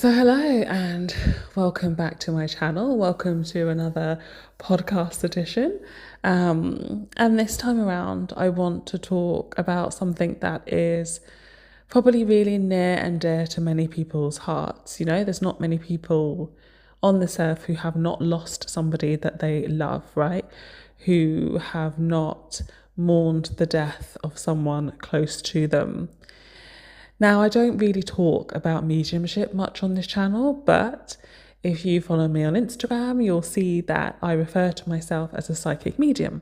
Hello and welcome back to my channel. Welcome to another podcast edition. And this time around, I want to talk about something that is probably really near and dear to many people's hearts. You know, there's not many people on this earth who have not lost somebody that they love, right? Who have not mourned the death of someone close to them. Now, I don't really talk about mediumship much on this channel, but if you follow me on Instagram, you'll see that I refer to myself as a psychic medium.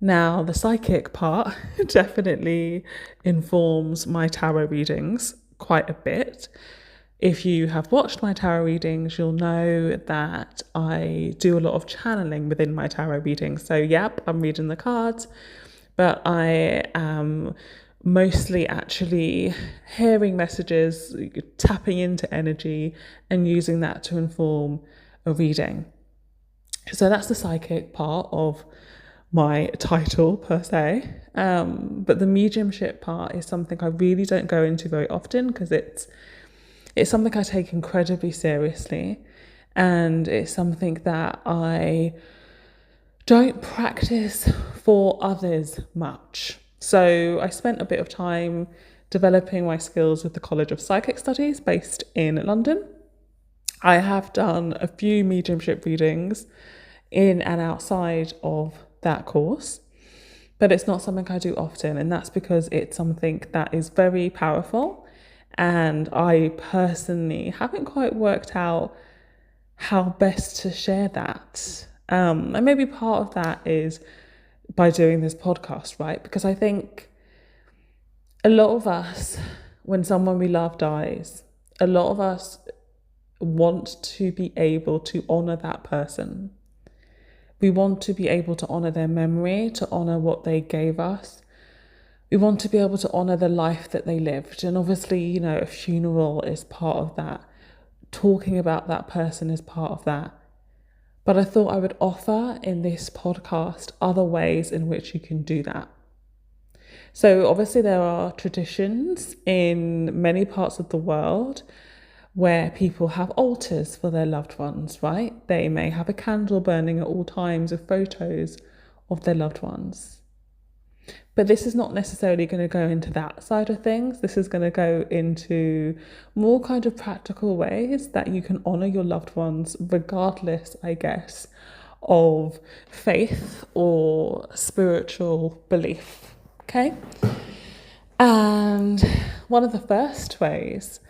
Now, the psychic part definitely informs my tarot readings quite a bit. If you have watched my tarot readings, you'll know that I do a lot of channeling within my tarot readings. So, yep, I'm reading the cards, but I am mostly actually hearing messages, tapping into energy, and using that to inform a reading. So that's the psychic part of my title per se. But the mediumship part is something I really don't go into very often because it's something I take incredibly seriously, and it's something that I don't practice for others much. So I spent a bit of time developing my skills with the College of Psychic Studies based in London. I have done a few mediumship readings in and outside of that course, but it's not something I do often, and that's because it's something that is very powerful, and I personally haven't quite worked out how best to share that. And maybe part of that is by doing this podcast, right? Because I think a lot of us, when someone we love dies, a lot of us want to be able to honor that person. We want to be able to honor their memory, to honor what they gave us. We want to be able to honor the life that they lived. And obviously, you know, a funeral is part of that. Talking about that person is part of that. But I thought I would offer in this podcast other ways in which you can do that. So obviously there are traditions in many parts of the world where people have altars for their loved ones, right? They may have a candle burning at all times with photos of their loved ones. But this is not necessarily going to go into that side of things. This is going to go into more kind of practical ways that you can honor your loved ones, regardless, I guess, of faith or spiritual belief. Okay? And one of the first ways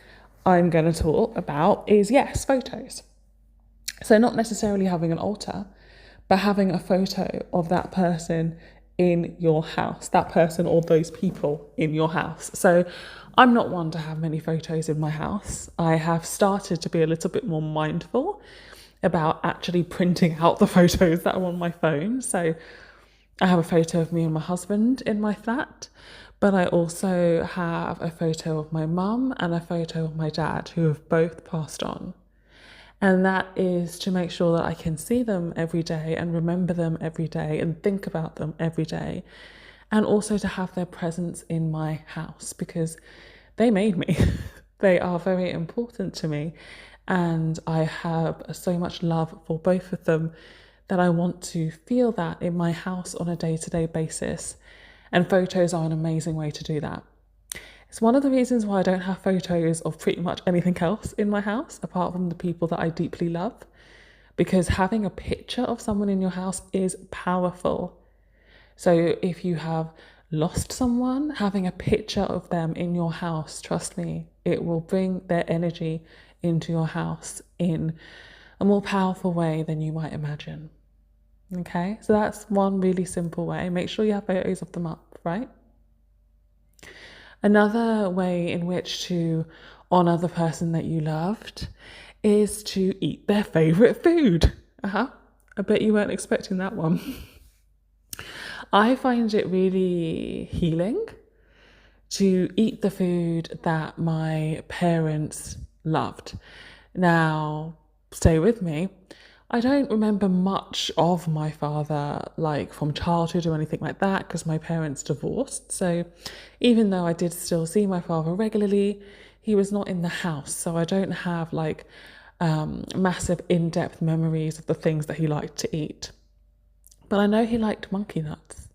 I'm going to talk about is, yes, photos. So not necessarily having an altar, but having a photo of that person in your house, that person or those people in your house. So I'm not one to have many photos in my house. I have started to be a little bit more mindful about actually printing out the photos that are on my phone. So I have a photo of me and my husband in my flat, but I also have a photo of my mum and a photo of my dad, who have both passed on. And that is to make sure that I can see them every day and remember them every day and think about them every day. And also to have their presence in my house because they made me. They are very important to me. And I have so much love for both of them that I want to feel that in my house on a day-to-day basis. And photos are an amazing way to do that. It's one of the reasons why I don't have photos of pretty much anything else in my house, apart from the people that I deeply love, because having a picture of someone in your house is powerful. So if you have lost someone, having a picture of them in your house, trust me, it will bring their energy into your house in a more powerful way than you might imagine. Okay, so that's one really simple way. Make sure you have photos of them up, right? Another way in which to honor the person that you loved is to eat their favorite food. I bet you weren't expecting that one. I find it really healing to eat the food that my parents loved. Now, stay with me. I don't remember much of my father, like from childhood or anything like that, because my parents divorced. So even though I did still see my father regularly, he was not in the house, so I don't have like massive in-depth memories of the things that he liked to eat. But I know he liked monkey nuts.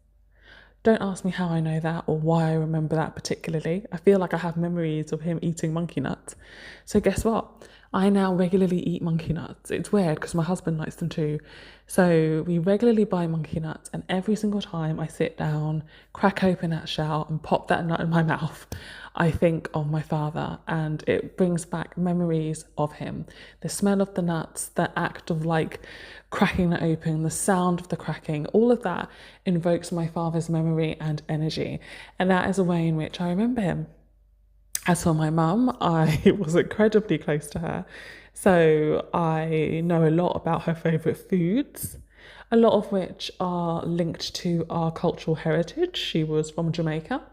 Don't ask me how I know that or why I remember that particularly. I feel like I have memories of him eating monkey nuts. So guess what? I now regularly eat monkey nuts. It's weird because my husband likes them too. So we regularly buy monkey nuts, and every single time I sit down, crack open that shell and pop that nut in my mouth, I think of my father, and it brings back memories of him. The smell of the nuts, the act of like cracking it open, the sound of the cracking, all of that invokes my father's memory and energy. And that is a way in which I remember him. As for my mum, I was incredibly close to her. So I know a lot about her favourite foods, a lot of which are linked to our cultural heritage. She was from Jamaica.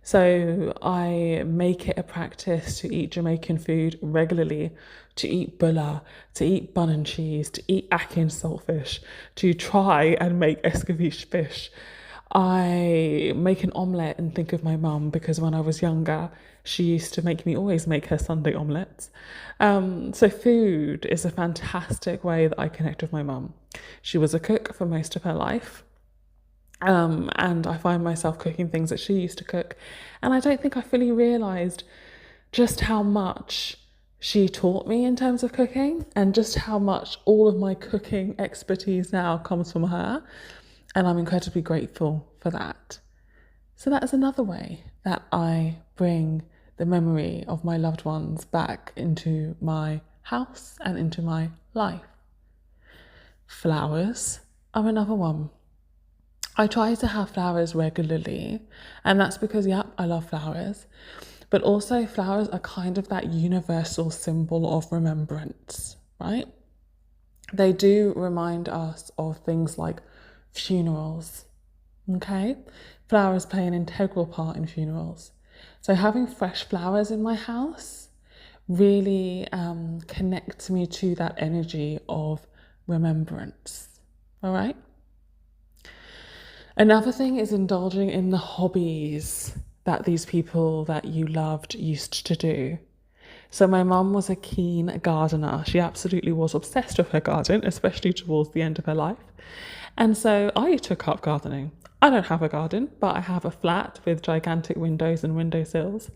So I make it a practice to eat Jamaican food regularly, to eat bulla, to eat bun and cheese, to eat ackee and saltfish, to try and make escovitch fish. I make an omelette and think of my mum because when I was younger, she used to make me always make her Sunday omelettes. So food is a fantastic way that I connect with my mum. She was a cook for most of her life. And I find myself cooking things that she used to cook. And I don't think I fully realised just how much she taught me in terms of cooking and just how much all of my cooking expertise now comes from her. And I'm incredibly grateful for that. So that is another way that I bring the memory of my loved ones back into my house and into my life. Flowers are another one. I try to have flowers regularly, and that's because, I love flowers, but also flowers are kind of that universal symbol of remembrance, right? They do remind us of things like funerals, okay? Flowers play an integral part in funerals. So having fresh flowers in my house really connects me to that energy of remembrance, all right? Another thing is indulging in the hobbies that these people that you loved used to do. So my mum was a keen gardener. She absolutely was obsessed with her garden, especially towards the end of her life. And so I took up gardening. I don't have a garden, but I have a flat with gigantic windows and windowsills.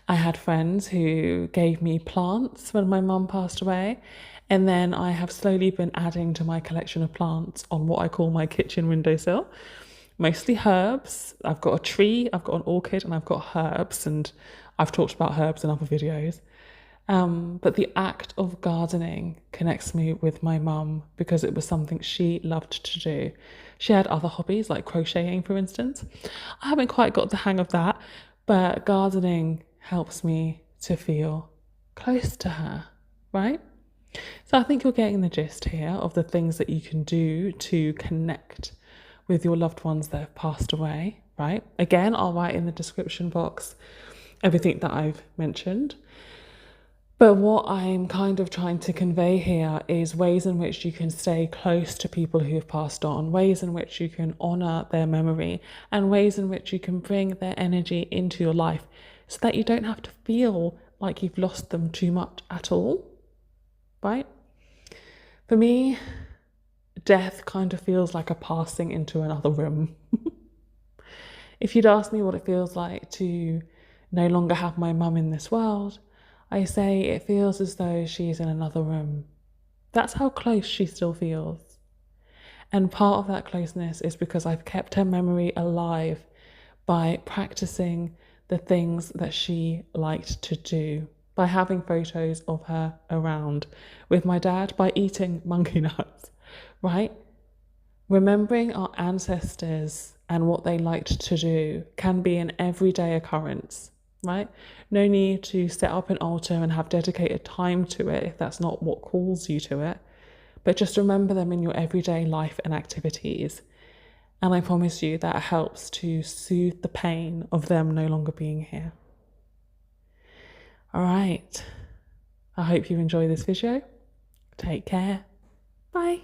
I had friends who gave me plants when my mum passed away. And then I have slowly been adding to my collection of plants on what I call my kitchen windowsill. Mostly herbs. I've got a tree, I've got an orchid, and I've got herbs. And I've talked about herbs in other videos. But the act of gardening connects me with my mum because it was something she loved to do. She had other hobbies like crocheting, for instance. I haven't quite got the hang of that, but gardening helps me to feel close to her, right? So I think you're getting the gist here of the things that you can do to connect with your loved ones that have passed away, right? Again, I'll write in the description box everything that I've mentioned. But what I'm kind of trying to convey here is ways in which you can stay close to people who have passed on, ways in which you can honour their memory, and ways in which you can bring their energy into your life so that you don't have to feel like you've lost them too much at all, right? For me, death kind of feels like a passing into another room. If you'd ask me what it feels like to no longer have my mum in this world, I say it feels as though she's in another room. That's how close she still feels. And part of that closeness is because I've kept her memory alive by practicing the things that she liked to do, by having photos of her around, with my dad, by eating monkey nuts, right? Remembering our ancestors and what they liked to do can be an everyday occurrence, right? No need to set up an altar and have dedicated time to it if that's not what calls you to it. But just remember them in your everyday life and activities. And I promise you that helps to soothe the pain of them no longer being here. All right. I hope you enjoy this video. Take care. Bye.